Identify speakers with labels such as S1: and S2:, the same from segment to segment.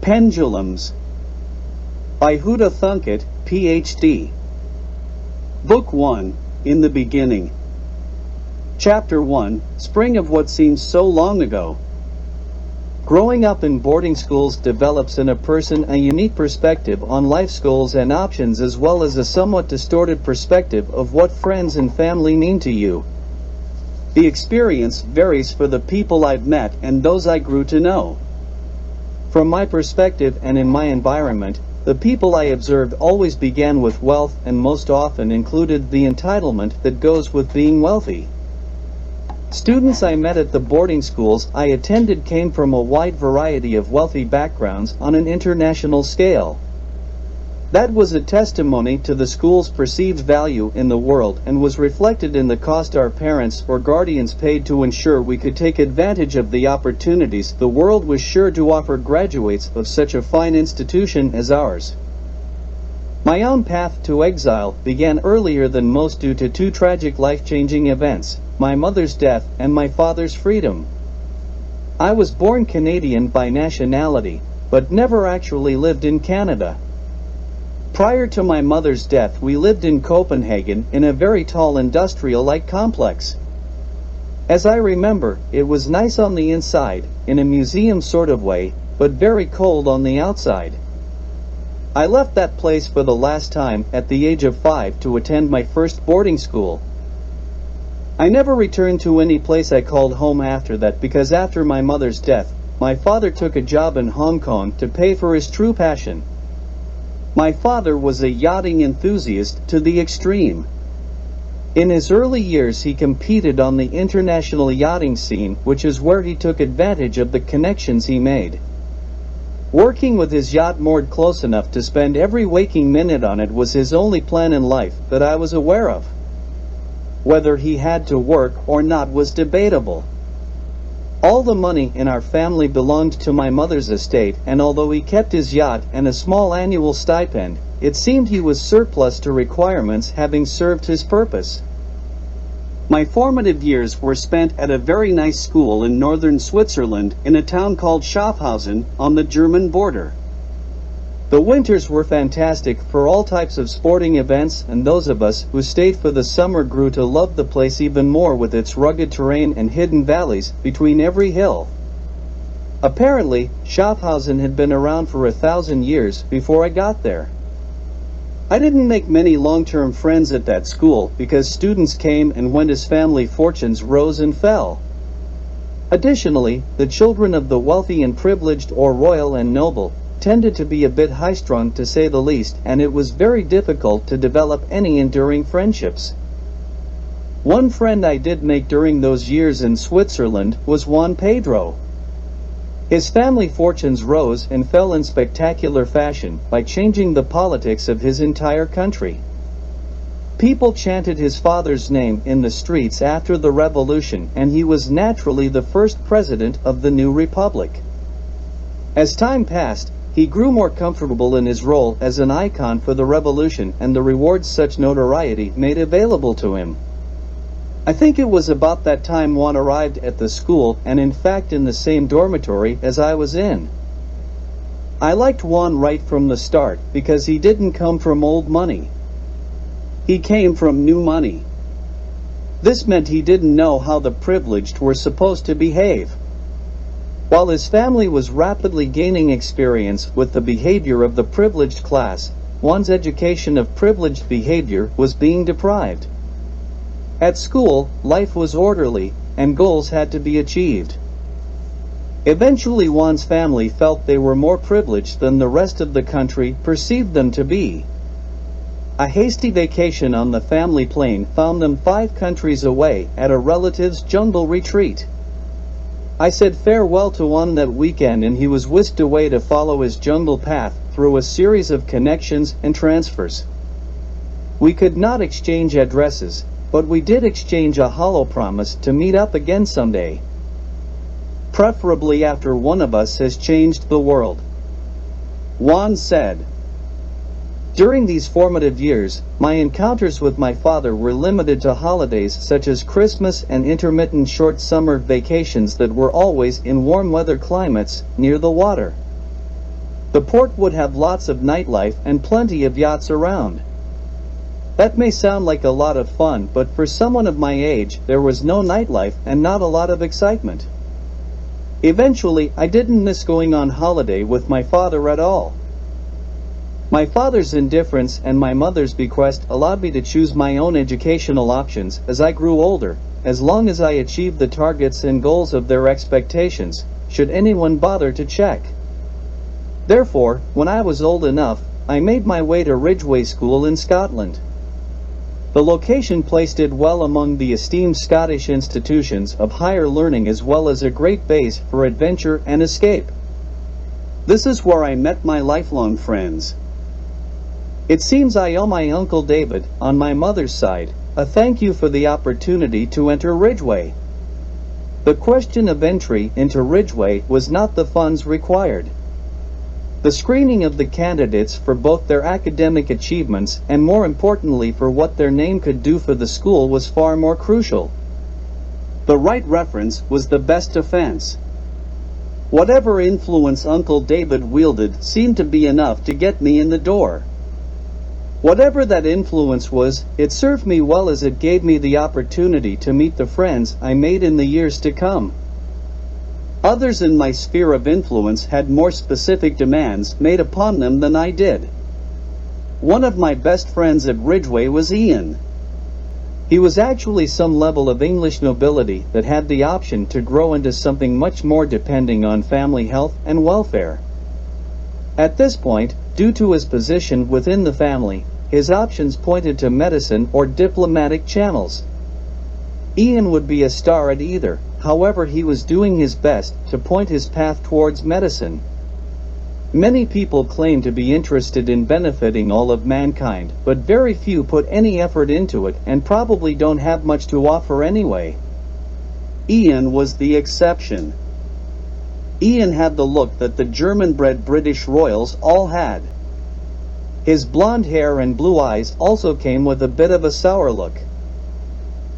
S1: Pendulums by Huda Thunkett, Ph.D. Book 1, In the Beginning. Chapter 1, Spring of What Seems So Long Ago. Growing up in boarding schools develops in a person a unique perspective on life's goals and options, as well as a somewhat distorted perspective of what friends and family mean to you. The experience varies for the people I've met and those I grew to know. From my perspective and in my environment, the people I observed always began with wealth and most often included the entitlement that goes with being wealthy. Students I met at the boarding schools I attended came from a wide variety of wealthy backgrounds on an international scale. That was a testimony to the school's perceived value in the world and was reflected in the cost our parents or guardians paid to ensure we could take advantage of the opportunities the world was sure to offer graduates of such a fine institution as ours. My own path to exile began earlier than most due to two tragic life-changing events: my mother's death and my father's freedom. I was born Canadian by nationality, but never actually lived in Canada. Prior to my mother's death, we lived in Copenhagen in a very tall industrial-like complex. As I remember, it was nice on the inside, in a museum sort of way, but very cold on the outside. I left that place for the last time at the age of 5 to attend my first boarding school. I never returned to any place I called home after that, because after my mother's death, my father took a job in Hong Kong to pay for his true passion. My father was a yachting enthusiast to the extreme. In his early years he competed on the international yachting scene, which is where he took advantage of the connections he made. Working with his yacht moored close enough to spend every waking minute on it was his only plan in life that I was aware of. Whether he had to work or not was debatable. All the money in our family belonged to my mother's estate, and although he kept his yacht and a small annual stipend, it seemed he was surplus to requirements, having served his purpose. My formative years were spent at a very nice school in northern Switzerland, in a town called Schaffhausen, on the German border. The winters were fantastic for all types of sporting events, and those of us who stayed for the summer grew to love the place even more, with its rugged terrain and hidden valleys between every hill. Apparently, Schaffhausen had been around for 1,000 years before I got there. I didn't make many long-term friends at that school because students came and went as family fortunes rose and fell. Additionally, the children of the wealthy and privileged, or royal and noble, tended to be a bit high-strung to say the least, and it was very difficult to develop any enduring friendships. One friend I did make during those years in Switzerland was Juan Pedro. His family fortunes rose and fell in spectacular fashion by changing the politics of his entire country. People chanted his father's name in the streets after the revolution, and he was naturally the first president of the new republic. As time passed, he grew more comfortable in his role as an icon for the revolution and the rewards such notoriety made available to him. I think it was about that time Juan arrived at the school, and in fact in the same dormitory as I was in. I liked Juan right from the start because he didn't come from old money. He came from new money. This meant he didn't know how the privileged were supposed to behave. While his family was rapidly gaining experience with the behavior of the privileged class, Juan's education of privileged behavior was being deprived. At school, life was orderly, and goals had to be achieved. Eventually, Juan's family felt they were more privileged than the rest of the country perceived them to be. A hasty vacation on the family plane found them 5 countries away at a relative's jungle retreat. I said farewell to Juan that weekend, and he was whisked away to follow his jungle path through a series of connections and transfers. We could not exchange addresses, but we did exchange a hollow promise to meet up again someday. Preferably after one of us has changed the world. Juan said. During these formative years, my encounters with my father were limited to holidays such as Christmas and intermittent short summer vacations that were always in warm weather climates near the water. The port would have lots of nightlife and plenty of yachts around. That may sound like a lot of fun, but for someone of my age, there was no nightlife and not a lot of excitement. Eventually, I didn't miss going on holiday with my father at all. My father's indifference and my mother's bequest allowed me to choose my own educational options as I grew older, as long as I achieved the targets and goals of their expectations, should anyone bother to check. Therefore, when I was old enough, I made my way to Ridgeway School in Scotland. The location placed it well among the esteemed Scottish institutions of higher learning as well as a great base for adventure and escape. This is where I met my lifelong friends. It seems I owe my Uncle David, on my mother's side, a thank you for the opportunity to enter Ridgeway. The question of entry into Ridgeway was not the funds required. The screening of the candidates for both their academic achievements and more importantly for what their name could do for the school was far more crucial. The right reference was the best defense. Whatever influence Uncle David wielded seemed to be enough to get me in the door. Whatever that influence was, it served me well as it gave me the opportunity to meet the friends I made in the years to come. Others in my sphere of influence had more specific demands made upon them than I did. One of my best friends at Ridgeway was Ian. He was actually some level of English nobility that had the option to grow into something much more depending on family health and welfare. At this point, due to his position within the family, his options pointed to medicine or diplomatic channels. Ian would be a star at either, however he was doing his best to point his path towards medicine. Many people claim to be interested in benefiting all of mankind, but very few put any effort into it and probably don't have much to offer anyway. Ian was the exception. Ian had the look that the German-bred British royals all had. His blonde hair and blue eyes also came with a bit of a sour look.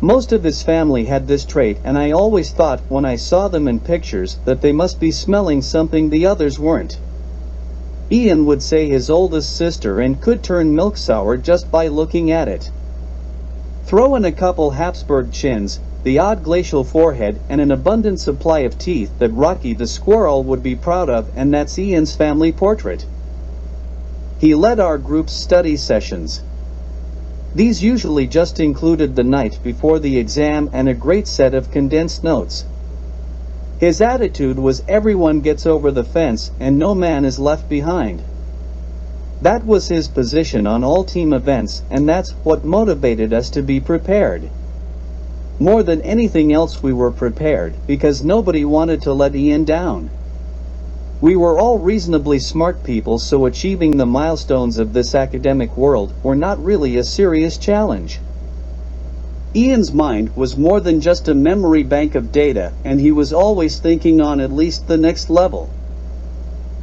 S1: Most of his family had this trait, and I always thought when I saw them in pictures that they must be smelling something the others weren't. Ian would say his oldest sister and could turn milk sour just by looking at it. Throw in a couple Habsburg chins, the odd glacial forehead, and an abundant supply of teeth that Rocky the squirrel would be proud of, and that's Ian's family portrait. He led our group's study sessions. These usually just included the night before the exam and a great set of condensed notes. His attitude was everyone gets over the fence and no man is left behind. That was his position on all team events, and that's what motivated us to be prepared. More than anything else we were prepared because nobody wanted to let Ian down. We were all reasonably smart people, so achieving the milestones of this academic world were not really a serious challenge. Ian's mind was more than just a memory bank of data, and he was always thinking on at least the next level.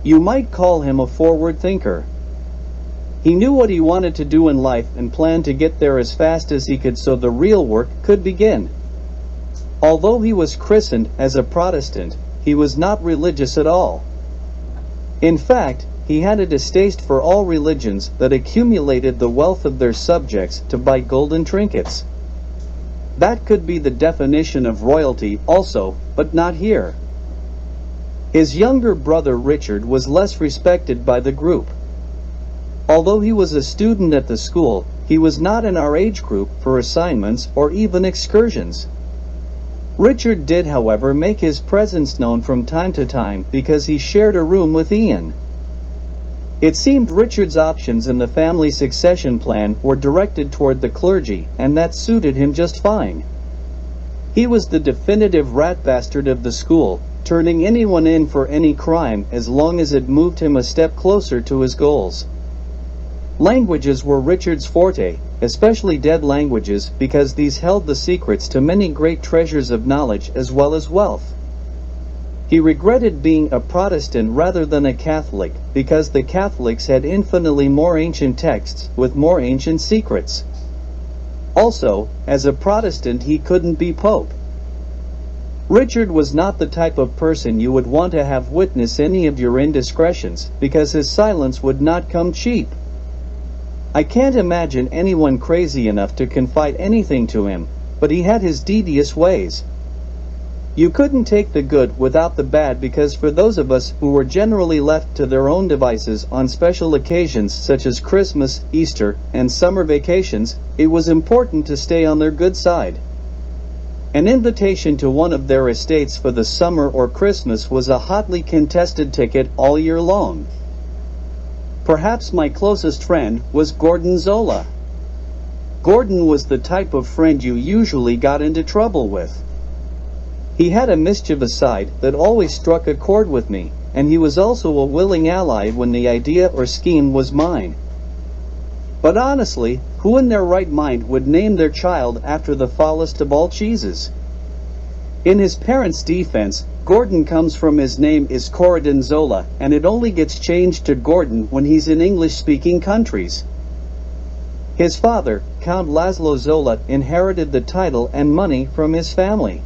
S1: You might call him a forward thinker. He knew what he wanted to do in life and planned to get there as fast as he could so the real work could begin. Although he was christened as a Protestant, he was not religious at all. In fact, he had a distaste for all religions that accumulated the wealth of their subjects to buy golden trinkets. That could be the definition of royalty also, but not here. His younger brother Richard was less respected by the group. Although he was a student at the school, he was not in our age group for assignments or even excursions. Richard did, however, make his presence known from time to time because he shared a room with Ian. It seemed Richard's options in the family succession plan were directed toward the clergy, and that suited him just fine. He was the definitive rat bastard of the school, turning anyone in for any crime as long as it moved him a step closer to his goals. Languages were Richard's forte, especially dead languages, because these held the secrets to many great treasures of knowledge as well as wealth. He regretted being a Protestant rather than a Catholic, because the Catholics had infinitely more ancient texts with more ancient secrets. Also, as a Protestant he couldn't be Pope. Richard was not the type of person you would want to have witness any of your indiscretions, because his silence would not come cheap. I can't imagine anyone crazy enough to confide anything to him, but he had his devious ways. You couldn't take the good without the bad, because for those of us who were generally left to their own devices on special occasions such as Christmas, Easter, and summer vacations, it was important to stay on their good side. An invitation to one of their estates for the summer or Christmas was a hotly contested ticket all year long. Perhaps my closest friend was Gordon Zola. Gordon was the type of friend you usually got into trouble with. He had a mischievous side that always struck a chord with me, and he was also a willing ally when the idea or scheme was mine. But honestly, who in their right mind would name their child after the foulest of all cheeses? In his parents' defense, Gordon comes from his name is Corridon Zola, and it only gets changed to Gordon when he's in English-speaking countries. His father, Count Laszlo Zola, inherited the title and money from his family.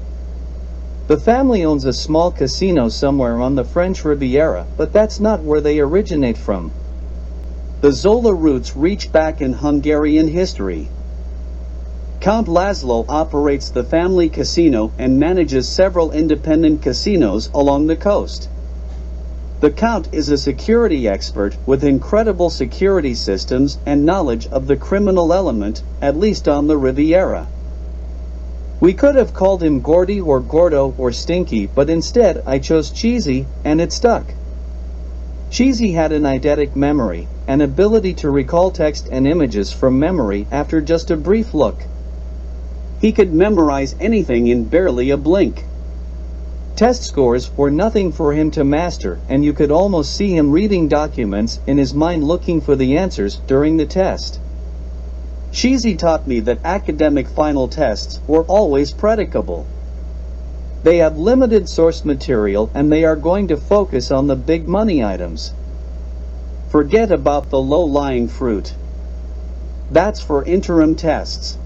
S1: The family owns a small casino somewhere on the French Riviera, but that's not where they originate from. The Zola roots reach back in Hungarian history. Count Laszlo operates the family casino and manages several independent casinos along the coast. The Count is a security expert with incredible security systems and knowledge of the criminal element, at least on the Riviera. We could have called him Gordy or Gordo or Stinky, but instead I chose Cheesy, and it stuck. Cheesy had an eidetic memory, an ability to recall text and images from memory after just a brief look. He could memorize anything in barely a blink. Test scores were nothing for him to master, and you could almost see him reading documents in his mind looking for the answers during the test. Cheesy taught me that academic final tests were always predicable. They have limited source material and they are going to focus on the big money items. Forget about the low-lying fruit. That's for interim tests.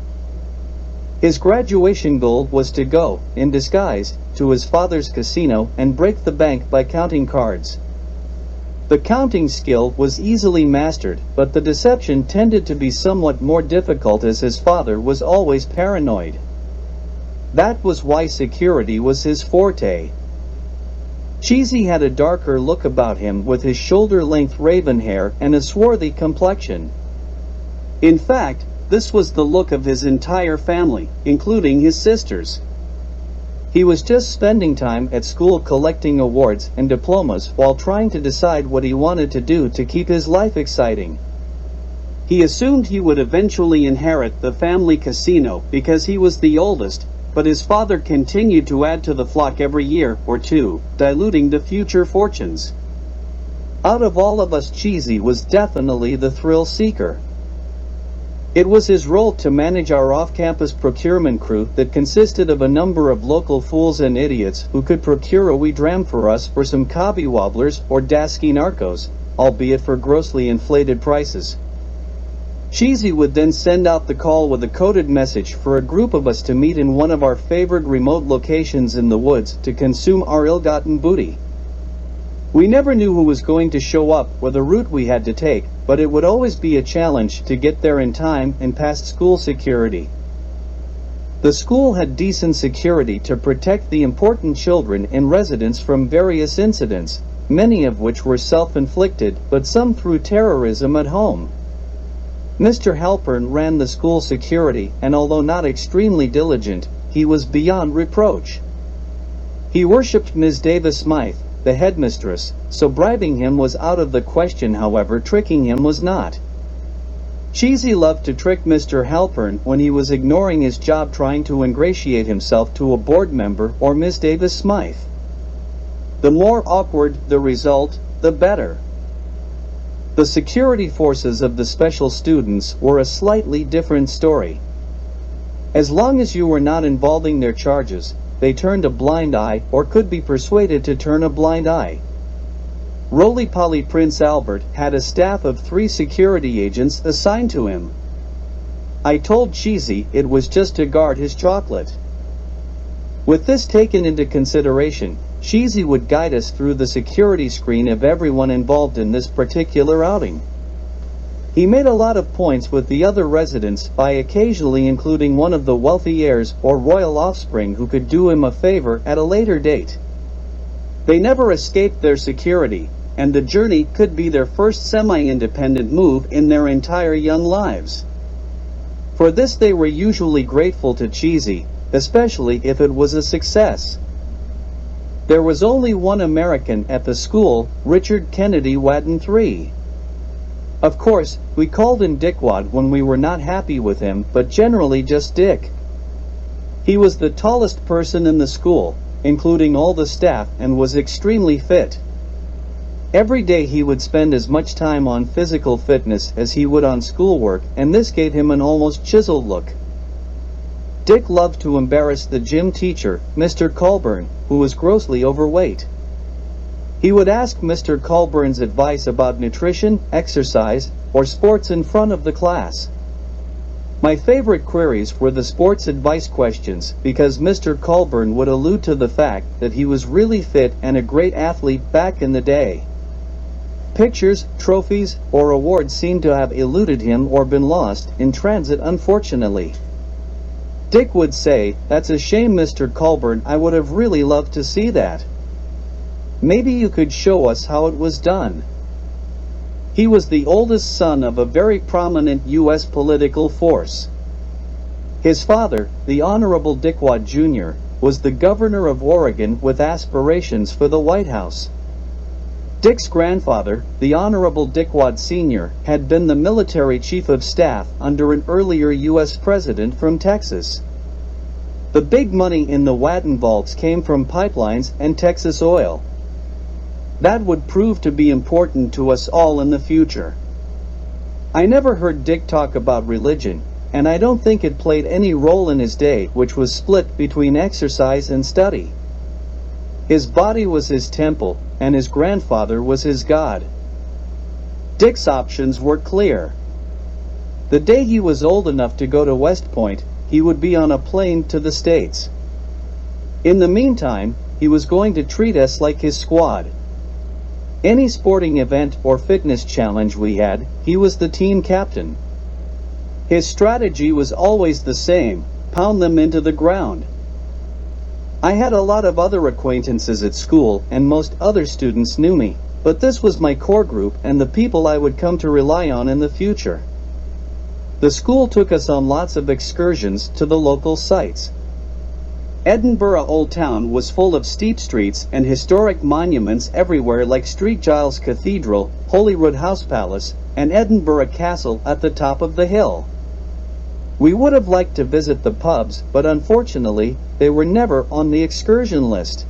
S1: His graduation goal was to go, in disguise, to his father's casino and break the bank by counting cards. The counting skill was easily mastered, but the deception tended to be somewhat more difficult as his father was always paranoid. That was why security was his forte. Cheesy had a darker look about him with his shoulder-length raven hair and a swarthy complexion. In fact, this was the look of his entire family, including his sisters. He was just spending time at school collecting awards and diplomas while trying to decide what he wanted to do to keep his life exciting. He assumed he would eventually inherit the family casino because he was the oldest, but his father continued to add to the flock every year or two, diluting the future fortunes. Out of all of us, Cheesy was definitely the thrill seeker. It was his role to manage our off-campus procurement crew that consisted of a number of local fools and idiots who could procure a wee dram for us for some cobby wobblers or dasky narcos, albeit for grossly inflated prices. Cheesy would then send out the call with a coded message for a group of us to meet in one of our favorite remote locations in the woods to consume our ill-gotten booty. We never knew who was going to show up or the route we had to take, but it would always be a challenge to get there in time and past school security. The school had decent security to protect the important children in residence from various incidents, many of which were self-inflicted, but some through terrorism at home. Mr. Halpern ran the school security, and although not extremely diligent, he was beyond reproach. He worshipped Ms. Davis-Smythe, the headmistress, so bribing him was out of the question. However, tricking him was not. Cheesy loved to trick Mr. Halpern when he was ignoring his job trying to ingratiate himself to a board member or Miss Davis-Smythe. The more awkward the result, the better. The security forces of the special students were a slightly different story. As long as you were not involving their charges, they turned a blind eye or could be persuaded to turn a blind eye. Roly-poly Prince Albert had a staff of 3 security agents assigned to him. I told Cheesy it was just to guard his chocolate. With this taken into consideration, Cheesy would guide us through the security screen of everyone involved in this particular outing. He made a lot of points with the other residents by occasionally including one of the wealthy heirs or royal offspring who could do him a favor at a later date. They never escaped their security, and the journey could be their first semi-independent move in their entire young lives. For this they were usually grateful to Cheesy, especially if it was a success. There was only one American at the school, Richard Kennedy Wadden III. Of course, we called him Dickwad when we were not happy with him, but generally just Dick. He was the tallest person in the school, including all the staff, and was extremely fit. Every day he would spend as much time on physical fitness as he would on schoolwork, and this gave him an almost chiseled look. Dick loved to embarrass the gym teacher, Mr. Colburn, who was grossly overweight. He would ask Mr. Colburn's advice about nutrition, exercise, or sports in front of the class. My favorite queries were the sports advice questions because Mr. Colburn would allude to the fact that he was really fit and a great athlete back in the day. Pictures, trophies, or awards seemed to have eluded him or been lost in transit, unfortunately. Dick would say, "That's a shame, Mr. Colburn, I would have really loved to see that. Maybe you could show us how it was done." He was the oldest son of a very prominent U.S. political force. His father, the Honorable Dickwad Jr., was the governor of Oregon with aspirations for the White House. Dick's grandfather, the Honorable Dickwad Sr., had been the military chief of staff under an earlier U.S. president from Texas. The big money in the Wadden vaults came from pipelines and Texas oil. That would prove to be important to us all in the future. I never heard Dick talk about religion, and I don't think it played any role in his day, which was split between exercise and study. His body was his temple, and his grandfather was his god. Dick's options were clear. The day he was old enough to go to West Point, he would be on a plane to the States. In the meantime, he was going to treat us like his squad. Any sporting event or fitness challenge we had, he was the team captain. His strategy was always the same: pound them into the ground. I had a lot of other acquaintances at school, and most other students knew me, but this was my core group and the people I would come to rely on in the future. The school took us on lots of excursions to the local sites. Edinburgh Old Town was full of steep streets and historic monuments everywhere, like St. Giles Cathedral, Holyrood House Palace, and Edinburgh Castle at the top of the hill. We would have liked to visit the pubs, but unfortunately, they were never on the excursion list.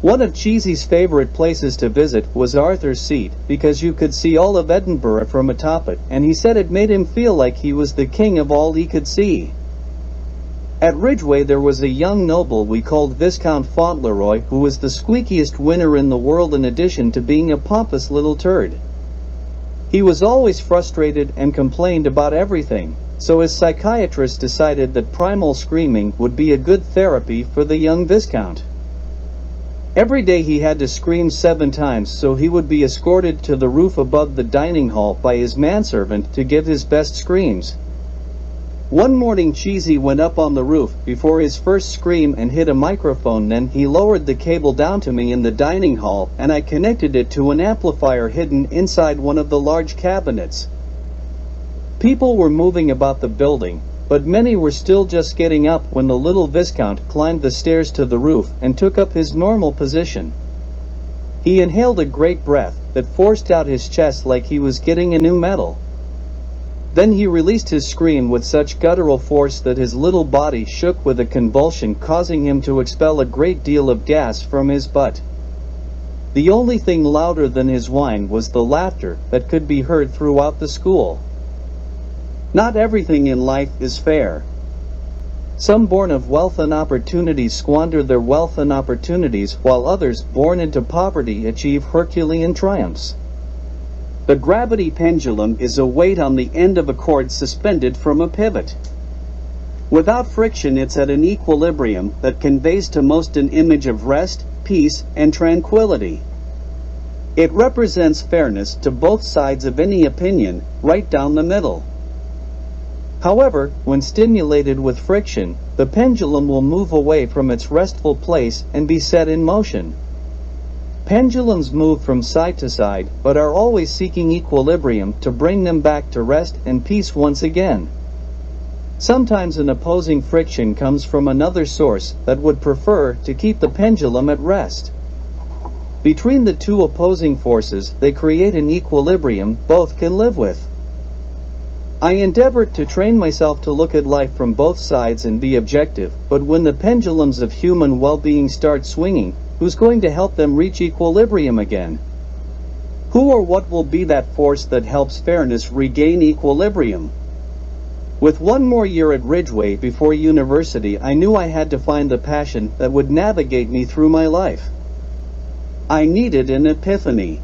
S1: One of Cheesy's favorite places to visit was Arthur's Seat, because you could see all of Edinburgh from atop it, and he said it made him feel like he was the king of all he could see. At Ridgeway there was a young noble we called Viscount Fauntleroy, who was the squeakiest winner in the world in addition to being a pompous little turd. He was always frustrated and complained about everything, so his psychiatrist decided that primal screaming would be a good therapy for the young Viscount. Every day he had to scream 7 times, so he would be escorted to the roof above the dining hall by his manservant to give his best screams. One morning Cheesy went up on the roof before his first scream and hit a microphone. Then he lowered the cable down to me in the dining hall, and I connected it to an amplifier hidden inside one of the large cabinets. People were moving about the building, but many were still just getting up when the little Viscount climbed the stairs to the roof and took up his normal position. He inhaled a great breath that forced out his chest like he was getting a new medal. Then he released his scream with such guttural force that his little body shook with a convulsion, causing him to expel a great deal of gas from his butt. The only thing louder than his whine was the laughter that could be heard throughout the school. Not everything in life is fair. Some born of wealth and opportunities squander their wealth and opportunities, while others born into poverty achieve Herculean triumphs. The gravity pendulum is a weight on the end of a cord suspended from a pivot. Without friction, it's at an equilibrium that conveys to most an image of rest, peace, and tranquility. It represents fairness to both sides of any opinion, right down the middle. However, when stimulated with friction, the pendulum will move away from its restful place and be set in motion. Pendulums move from side to side, but are always seeking equilibrium to bring them back to rest and peace once again. Sometimes an opposing friction comes from another source that would prefer to keep the pendulum at rest. Between the two opposing forces, they create an equilibrium both can live with. I endeavored to train myself to look at life from both sides and be objective, but when the pendulums of human well-being start swinging, who's going to help them reach equilibrium again? Who or what will be that force that helps fairness regain equilibrium? With one more year at Ridgeway before university, I knew I had to find the passion that would navigate me through my life. I needed an epiphany.